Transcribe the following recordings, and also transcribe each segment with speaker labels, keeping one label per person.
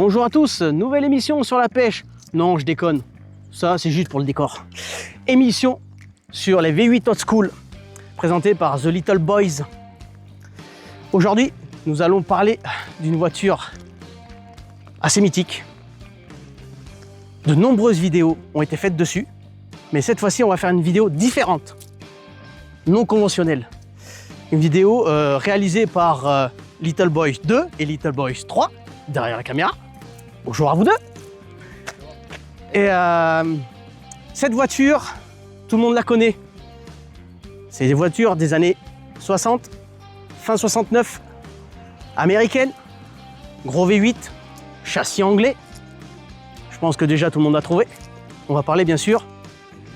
Speaker 1: Bonjour à tous, nouvelle émission sur la pêche. Non, je déconne, ça c'est juste pour le décor. Émission sur les V8 Hot School, présentée par The Little Boys. Aujourd'hui, nous allons parler d'une voiture assez mythique. De nombreuses vidéos ont été faites dessus, mais cette fois-ci, on va faire une vidéo différente, non conventionnelle. Une vidéo réalisée par Little Boys 2 et Little Boys 3, derrière la caméra. Bonjour à vous deux. Et cette voiture, tout le monde la connaît. C'est des voitures des années 60, fin 69, américaine, gros V8, châssis anglais. Je pense que déjà tout le monde a trouvé. On va parler bien sûr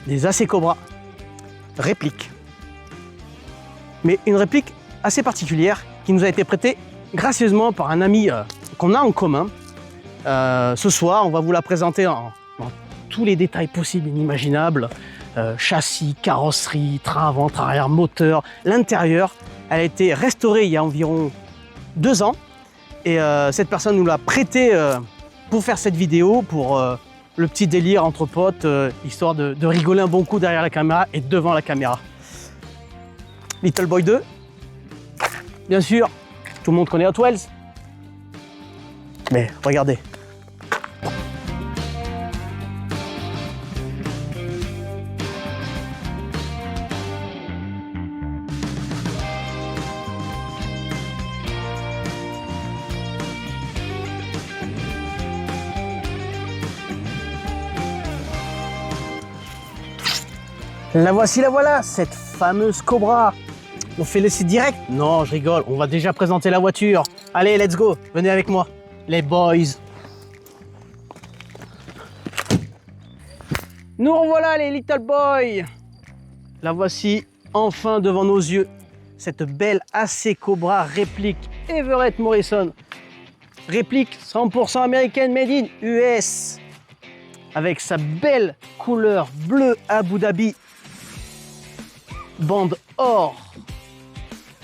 Speaker 1: des AC Cobra réplique. Mais une réplique assez particulière qui nous a été prêtée gracieusement par un ami qu'on a en commun. Ce soir, on va vous la présenter dans tous les détails possibles et inimaginables. Châssis, carrosserie, train avant, train arrière, moteur, l'intérieur. Elle a été restaurée il y a environ 2 ans. Et cette personne nous l'a prêtée pour faire cette vidéo, pour le petit délire entre potes, histoire de rigoler un bon coup derrière la caméra et devant la caméra. Little Boy 2, bien sûr, tout le monde connaît Hot Wheels, mais regardez. La voici, la voilà, cette fameuse Cobra. On fait l'essai direct? Non, je rigole, on va déjà présenter la voiture. Allez, let's go, venez avec moi, les boys. Nous revoilà les Little Boys. La voici enfin devant nos yeux. Cette belle AC Cobra réplique Everett Morrison. Réplique 100% américaine, made in US. Avec sa belle couleur bleu Abu Dhabi. Bande or.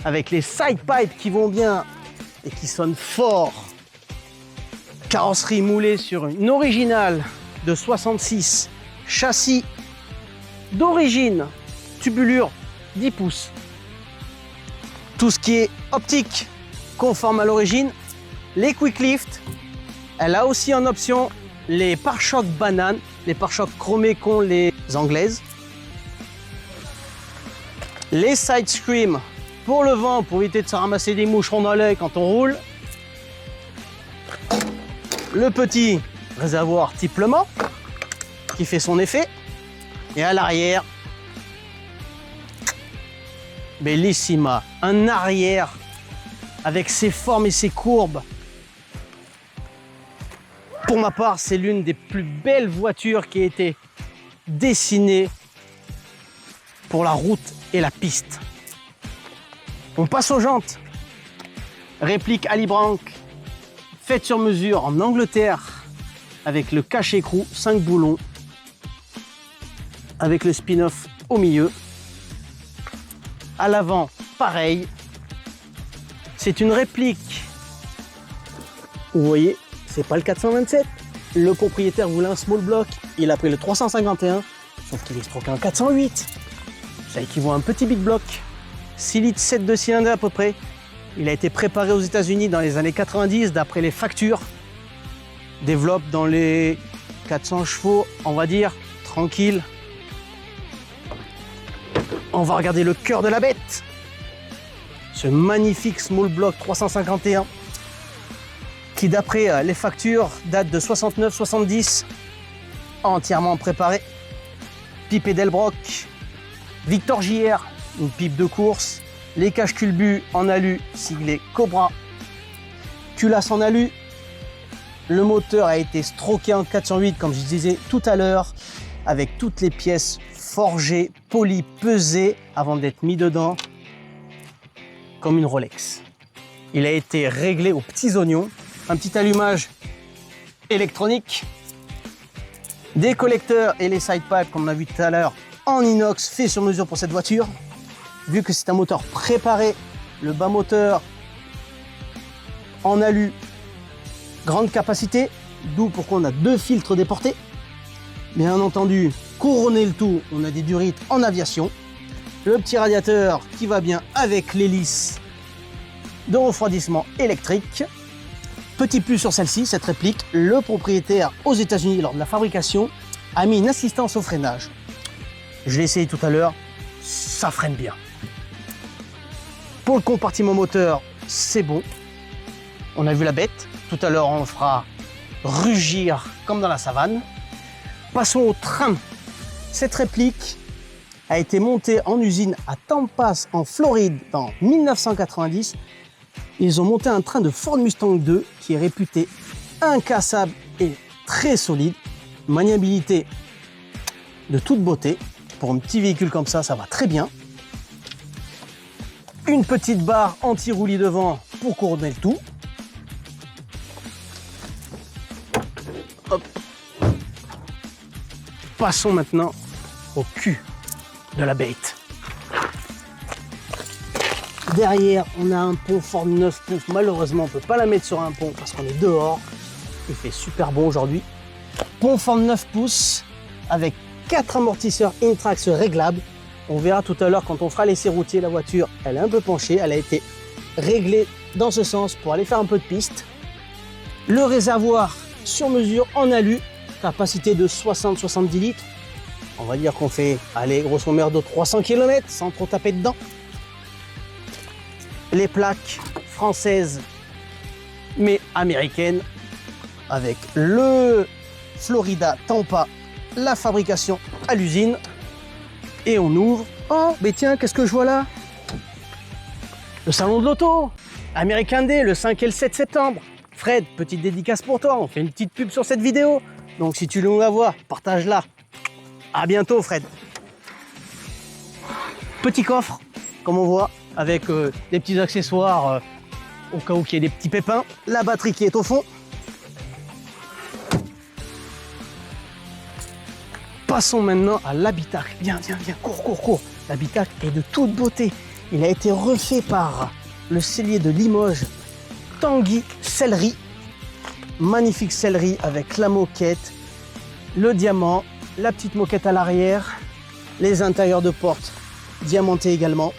Speaker 1: Avec les side pipes qui vont bien et qui sonnent fort. Carrosserie moulée sur une originale de 66. Châssis d'origine. Tubulure 10 pouces. Tout ce qui est optique conforme à l'origine. Les quick lift. Elle a aussi en option les pare-chocs bananes. Les pare-chocs chromés qu'ont les anglaises. Les side screens pour le vent, pour éviter de se ramasser des moucherons dans l'œil quand on roule. Le petit réservoir type Le Mans qui fait son effet. Et à l'arrière, bellissima, un arrière avec ses formes et ses courbes. Pour ma part, c'est l'une des plus belles voitures qui a été dessinée pour la route et la piste. On passe aux jantes. Réplique Ali Branc, faite sur mesure en Angleterre, avec le cache-écrou 5 boulons, avec le spin-off au milieu. À l'avant, pareil. C'est une réplique. Vous voyez, c'est pas le 427. Le propriétaire voulait un small block. Il a pris le 351, sauf qu'il escroquait un 408. Ça équivaut à un petit big block. 6 litres 7 de cylindre à peu près. Il a été préparé aux États-Unis dans les années 90 d'après les factures. Développe dans les 400 chevaux, on va dire, tranquille. On va regarder le cœur de la bête. Ce magnifique small block 351 qui d'après les factures date de 69-70. Entièrement préparé. Pipe Edelbrock. Victor JR. Une pipe de course, les caches culbut en alu siglé Cobra, culasse en alu. Le moteur a été stroqué en 408 comme je disais tout à l'heure, avec toutes les pièces forgées, polies, pesées avant d'être mis dedans comme une Rolex. Il a été réglé aux petits oignons, un petit allumage électronique, des collecteurs et les side pipes comme on a vu tout à l'heure en inox fait sur mesure pour cette voiture. Vu que c'est un moteur préparé, le bas moteur en alu grande capacité, d'où pourquoi on a 2 filtres déportés. Bien entendu, couronner le tout, on a des durites en aviation. Le petit radiateur qui va bien avec l'hélice de refroidissement électrique. Petit plus sur celle-ci, cette réplique, le propriétaire aux États-Unis lors de la fabrication a mis une assistance au freinage. Je l'ai essayé tout à l'heure, ça freine bien. Pour le compartiment moteur, c'est bon. On a vu la bête. Tout à l'heure, on le fera rugir comme dans la savane. Passons au train. Cette réplique a été montée en usine à Tampa, en Floride, en 1990. Ils ont monté un train de Ford Mustang 2 qui est réputé incassable et très solide. Maniabilité de toute beauté. Pour un petit véhicule comme ça va très bien. Une petite barre anti-roulis devant pour couronner le tout. Hop. Passons maintenant au cul de la bête. Derrière, on a un pont Ford 9 pouces. Malheureusement, on ne peut pas la mettre sur un pont parce qu'on est dehors. Il fait super bon aujourd'hui. Pont Ford 9 pouces avec 4 amortisseurs Intrax réglables. On verra tout à l'heure quand on fera l'essai routier, la voiture, elle est un peu penchée. Elle a été réglée dans ce sens pour aller faire un peu de piste. Le réservoir sur mesure en alu, capacité de 60-70 litres. On va dire qu'on fait, allez, grosso merdo 300 km sans trop taper dedans. Les plaques françaises mais américaines avec le Florida Tampa, la fabrication à l'usine. Et on ouvre. Oh, mais tiens, qu'est-ce que je vois là? Le salon de l'auto, American Day, le 5 et le 7 septembre. Fred, petite dédicace pour toi, on fait une petite pub sur cette vidéo. Donc si tu veux la voir, partage-la. À bientôt, Fred. Petit coffre, comme on voit, avec des petits accessoires au cas où il y ait des petits pépins. La batterie qui est au fond. Passons maintenant à l'habitacle. Viens, cours. L'habitacle est de toute beauté. Il a été refait par le sellier de Limoges, Tanguy Sellerie. Magnifique sellerie avec la moquette, le diamant, la petite moquette à l'arrière, les intérieurs de porte diamantés également.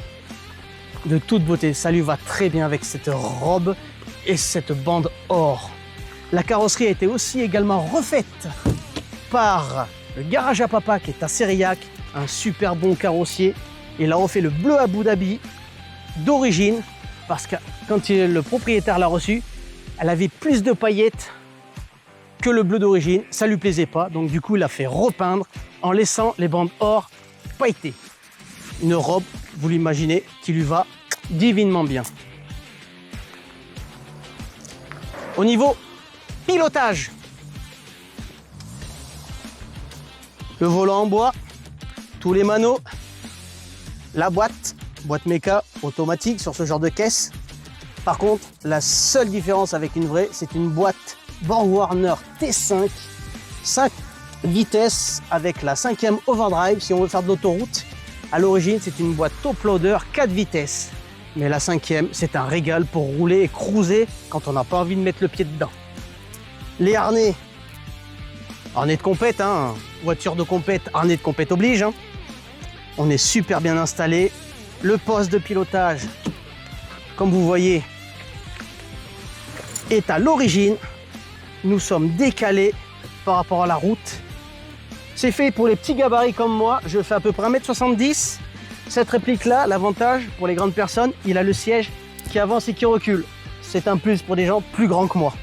Speaker 1: De toute beauté, ça lui va très bien avec cette robe et cette bande or. La carrosserie a été aussi également refaite par le garage à papa qui est à Sériac, un super bon carrossier. Il a refait le bleu Abu Dhabi d'origine parce que quand le propriétaire l'a reçu, elle avait plus de paillettes que le bleu d'origine, ça lui plaisait pas, donc du coup il a fait repeindre en laissant les bandes or pailletées. Une robe, vous l'imaginez, qui lui va divinement bien. Au niveau pilotage, le volant en bois, tous les maneaux, la boîte méca automatique sur ce genre de caisse. Par contre, la seule différence avec une vraie, c'est une boîte BorgWarner T5, 5 vitesses avec la 5e overdrive si on veut faire de l'autoroute. À l'origine, c'est une boîte top loader 4 vitesses. Mais la 5e, c'est un régal pour rouler et cruiser quand on n'a pas envie de mettre le pied dedans. Les harnais de compète, hein. Voiture de compète, harnais de compète oblige. Hein. On est super bien installé. Le poste de pilotage, comme vous voyez, est à l'origine. Nous sommes décalés par rapport à la route. C'est fait pour les petits gabarits comme moi. Je fais à peu près 1m70. Cette réplique-là, l'avantage pour les grandes personnes, il a le siège qui avance et qui recule. C'est un plus pour des gens plus grands que moi.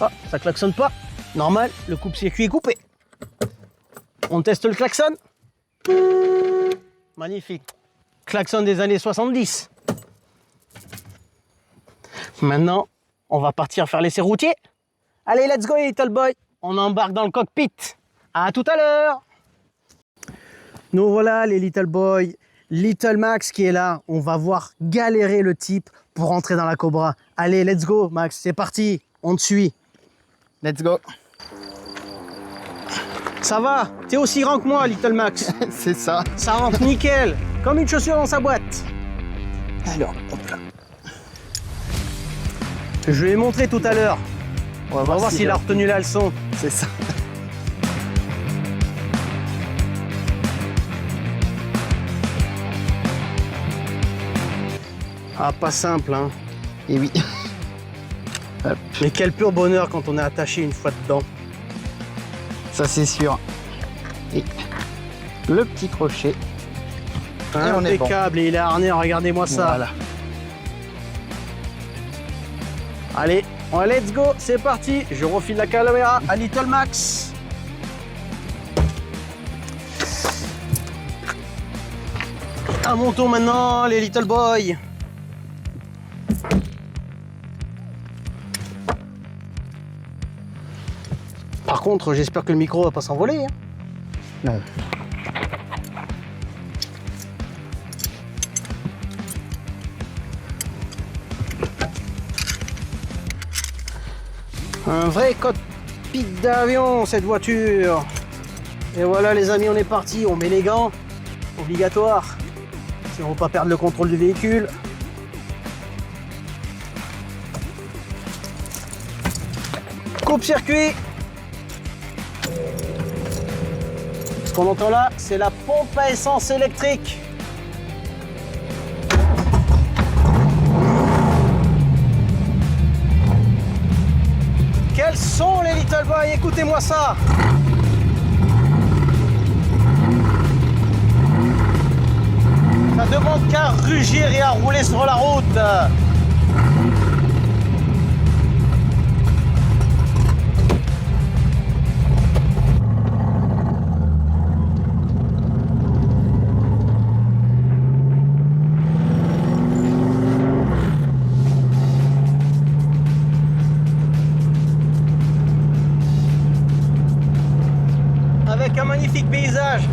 Speaker 1: Ah, ça klaxonne pas. Normal, le coupe-circuit est coupé. On teste le klaxon. Magnifique. Klaxon des années 70. Maintenant, on va partir faire l'essai routier. Allez, let's go, little boy. On embarque dans le cockpit. À tout à l'heure. Nous voilà, les little boys. Little Max qui est là. On va voir galérer le type pour rentrer dans la Cobra. Allez, let's go, Max. C'est parti. On te suit. Let's go. Ça va? T'es aussi grand que moi, Little Max.
Speaker 2: C'est ça.
Speaker 1: Ça rentre nickel. Comme une chaussure dans sa boîte.
Speaker 2: Alors, hop là.
Speaker 1: Je lui ai montré tout à l'heure. On va voir s'il a retenu la leçon.
Speaker 2: C'est ça.
Speaker 1: Ah, pas simple, hein.
Speaker 2: Et oui. Hop.
Speaker 1: Mais quel pur bonheur quand on est attaché une fois dedans.
Speaker 2: Ça c'est sûr. Et le petit crochet. Et on est bon.
Speaker 1: Impeccable, et il est harné, regardez-moi ça.
Speaker 2: Voilà.
Speaker 1: Allez, let's go, c'est parti. Je refile la caméra à Little Max. À mon tour maintenant, les Little Boys. Par contre, j'espère que le micro va pas s'envoler. Hein.
Speaker 2: Non.
Speaker 1: Un vrai cockpit d'avion, cette voiture. Et voilà les amis, on est parti. On met les gants, obligatoire, si on ne veut pas perdre le contrôle du véhicule. Coupe-circuit. Ce qu'on entend là, c'est la pompe à essence électrique. Quels sont les Little Boys? Écoutez-moi ça. Ça demande qu'à rugir et à rouler sur la route. Avec un magnifique paysage.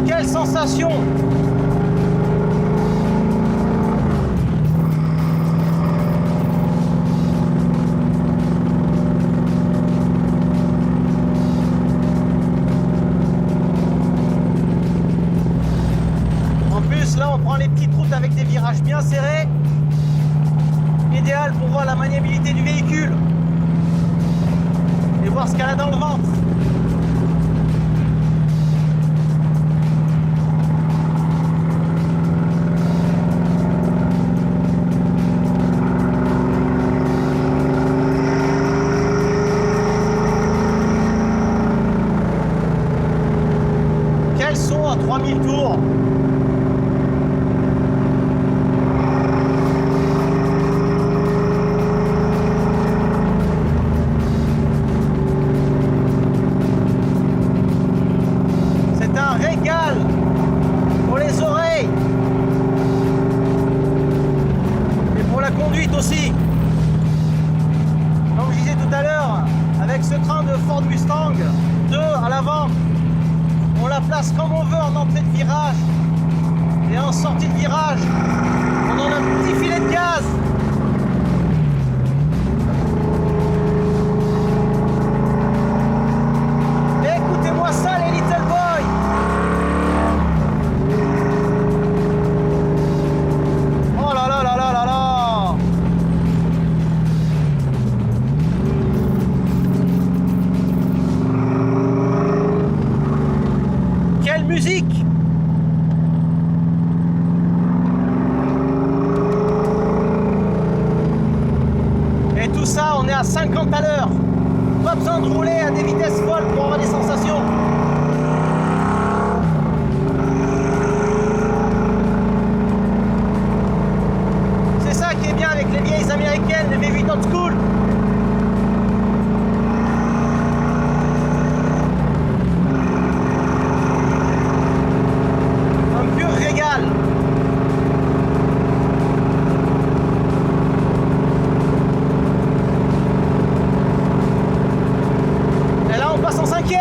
Speaker 1: Quelle sensation! Là on prend les petites routes avec des virages bien serrés, idéal pour voir la maniabilité du véhicule et voir ce qu'elle a dans le ventre. Quels sont à 3000 tours? Pour les oreilles et pour la conduite aussi. Comme je disais tout à l'heure, avec ce train de Ford Mustang 2 à l'avant, on la place comme on veut en entrée de virage et en sortie de virage. On en a un petit filet de gaz. Écoutez-moi ça les Little Boys. Oh là là là là là là. Quelle musique. Et tout ça, on est à 50 à l'heure. Pas besoin de rouler à des vitesses folles pour avoir des sensations. C'est ça qui est bien avec les vieilles américaines, les V8 old school. Un pur régal. Et là on passe en 5e.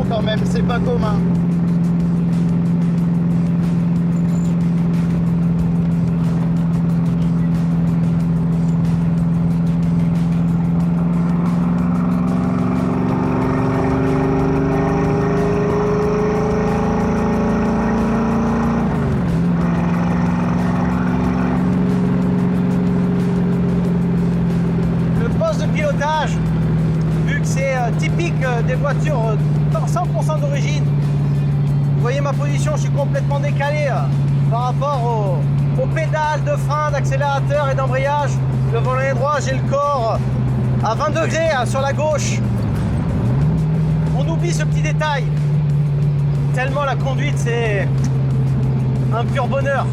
Speaker 2: pression quand même, c'est pas commun.
Speaker 1: Vu que c'est typique des voitures 100% d'origine, vous voyez ma position, je suis complètement décalé par rapport aux pédales de frein, d'accélérateur et d'embrayage. Le volant est droit, j'ai le corps à 20 degrés sur la gauche. On oublie ce petit détail, tellement la conduite c'est un pur bonheur.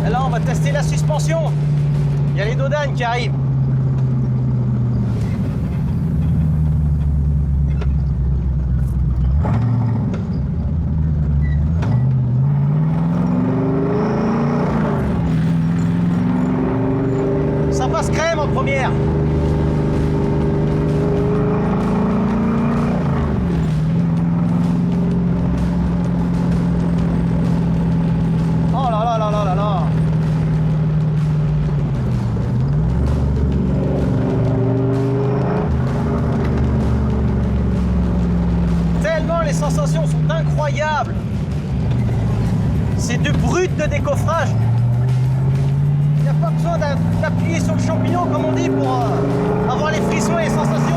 Speaker 1: Et là on va tester la suspension. Il y a les dodanes qui arrivent. Ça passe crème en première. Oh là là là là là là. Les sensations sont incroyables. C'est du brut de décoffrage. Il n'y a pas besoin d'appuyer sur le champignon comme on dit pour avoir les frissons et les sensations.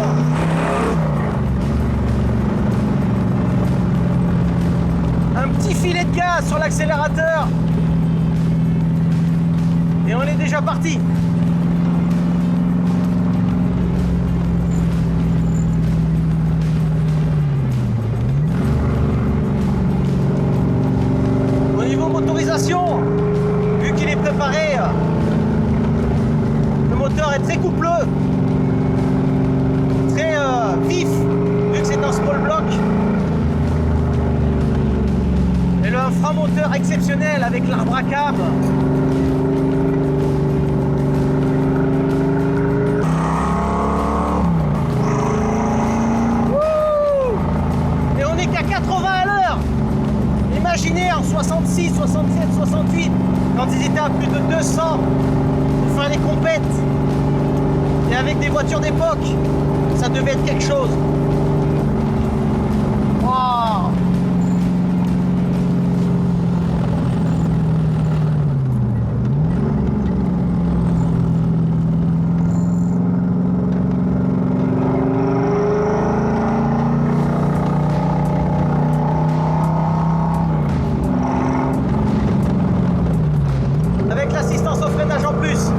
Speaker 1: Un petit filet de gaz sur l'accélérateur et on est déjà parti. Motorisation, vu qu'il est préparé, le moteur est très coupleux, très vif, vu que c'est un small block. Et le inframoteur exceptionnel avec l'arbre à câble. Et on n'est qu'à 80 à l'heure. Imaginez en 66, 67, 68, quand ils étaient à plus de 200 pour faire les compètes, et avec des voitures d'époque, ça devait être quelque chose. Wow. L'assistance au freinage en plus.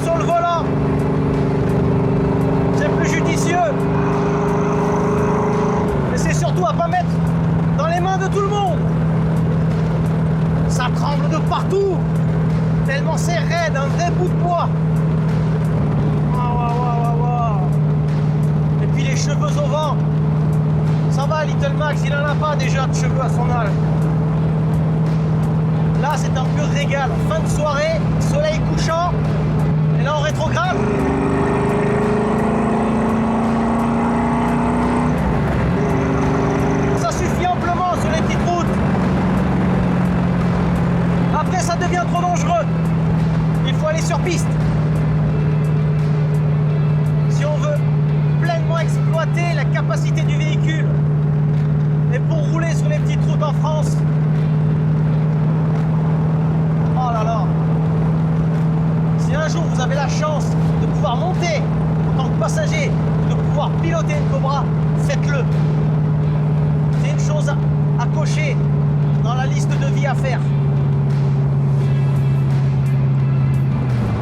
Speaker 1: Sur le volant, c'est plus judicieux, mais c'est surtout à pas mettre dans les mains de tout le monde. Ça tremble de partout, tellement c'est raide, un vrai bout de bois. Et puis les cheveux au vent, ça va Little Max, il en a pas déjà de cheveux à son âge. Là c'est un pur régal, fin de soirée, soleil couchant. Et là on rétrograde. Ça suffit amplement sur les petites routes. Après ça devient trop dangereux. Il faut aller sur piste. Si on veut pleinement exploiter la capacité du véhicule. Et pour rouler sur les petites routes en France. Oh là là. Si un jour vous avez la chance de pouvoir monter en tant que passager, de pouvoir piloter une Cobra, faites-le. C'est une chose à cocher dans la liste de vie à faire.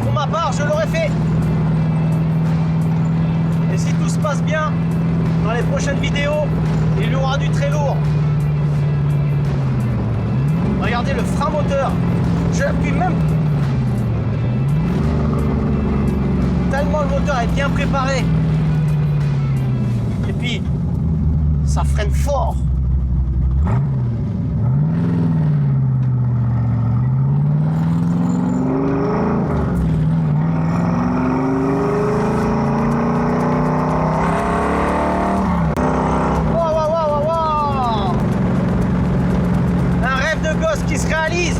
Speaker 1: Pour ma part, je l'aurais fait. Et si tout se passe bien, dans les prochaines vidéos, il y aura du très lourd. Regardez le frein moteur. Je l'appuie même. Tellement le moteur est bien préparé. Et puis, ça freine fort. Qui se réalise.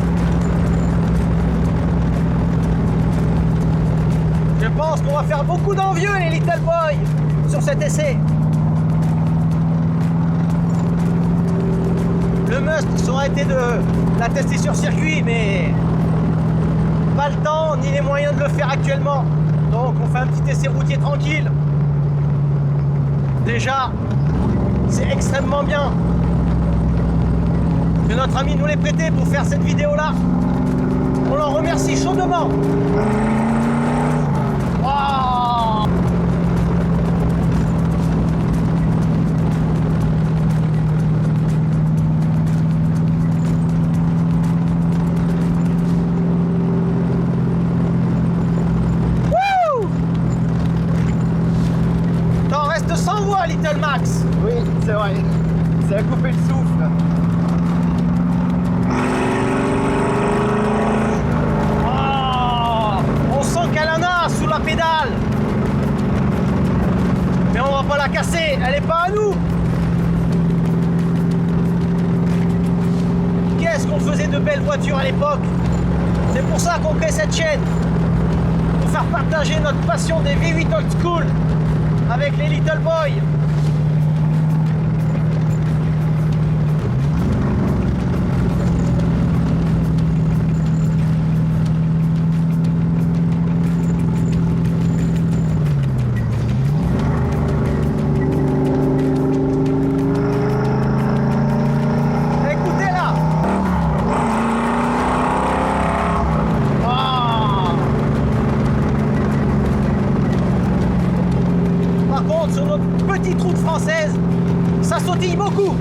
Speaker 1: Je pense qu'on va faire beaucoup d'envieux les Little Boys sur cet essai. Le must, ça aurait été de la tester sur circuit, mais pas le temps ni les moyens de le faire actuellement. Donc on fait un petit essai routier tranquille. Déjà, c'est extrêmement bien que notre ami nous l'ait prêté pour faire cette vidéo là. On l'en remercie chaudement. Oh, t'en restes sans voix, Little Max.
Speaker 2: Oui, c'est vrai. Ça a coupé le souffle.
Speaker 1: Sous la pédale, mais on va pas la casser, elle est pas à nous. Qu'est-ce qu'on faisait de belles voitures à l'époque. C'est pour ça qu'on crée cette chaîne, pour faire partager notre passion des V8 old school avec les Little Boys. Sur notre petite route française, ça sautille beaucoup.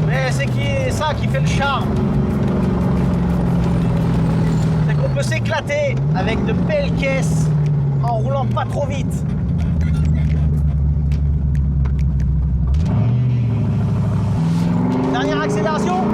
Speaker 1: Mais c'est ça qui fait le charme. C'est qu'on peut s'éclater avec de belles caisses en roulant pas trop vite. Dernière accélération.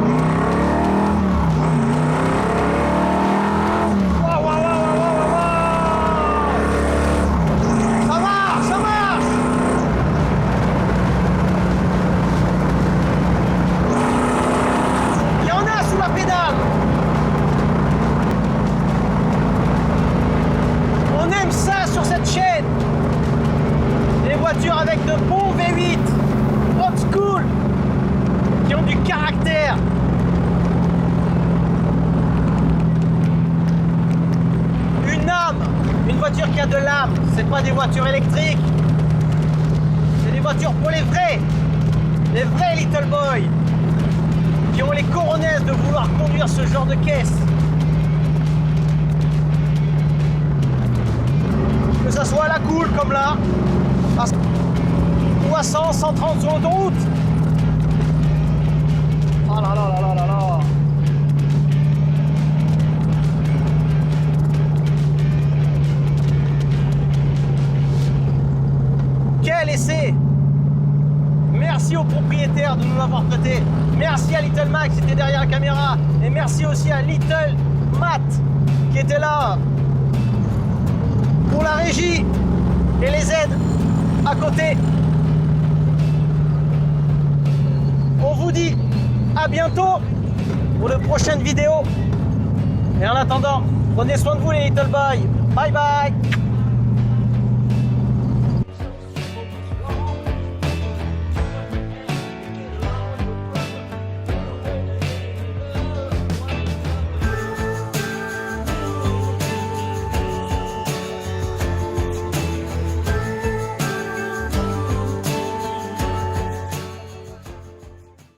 Speaker 1: Sur cette chaîne, des voitures avec de bons V8 old school qui ont du caractère, une âme, une voiture qui a de l'âme. C'est pas des voitures électriques, c'est des voitures pour les vrais Little Boys qui ont les coronesses de vouloir conduire ce genre de caisse. Que ça soit à la cool comme là, ou à 100, 130 sur l'autoroute. Oh là là là là là là. Quel essai! Merci au propriétaire de nous l'avoir prêté. Merci à Little Max qui était derrière la caméra. Et merci aussi à Little Matt qui était là pour la régie et les aides à côté. On vous dit à bientôt pour de prochaines vidéos. Et en attendant, prenez soin de vous les Little Boys. Bye bye.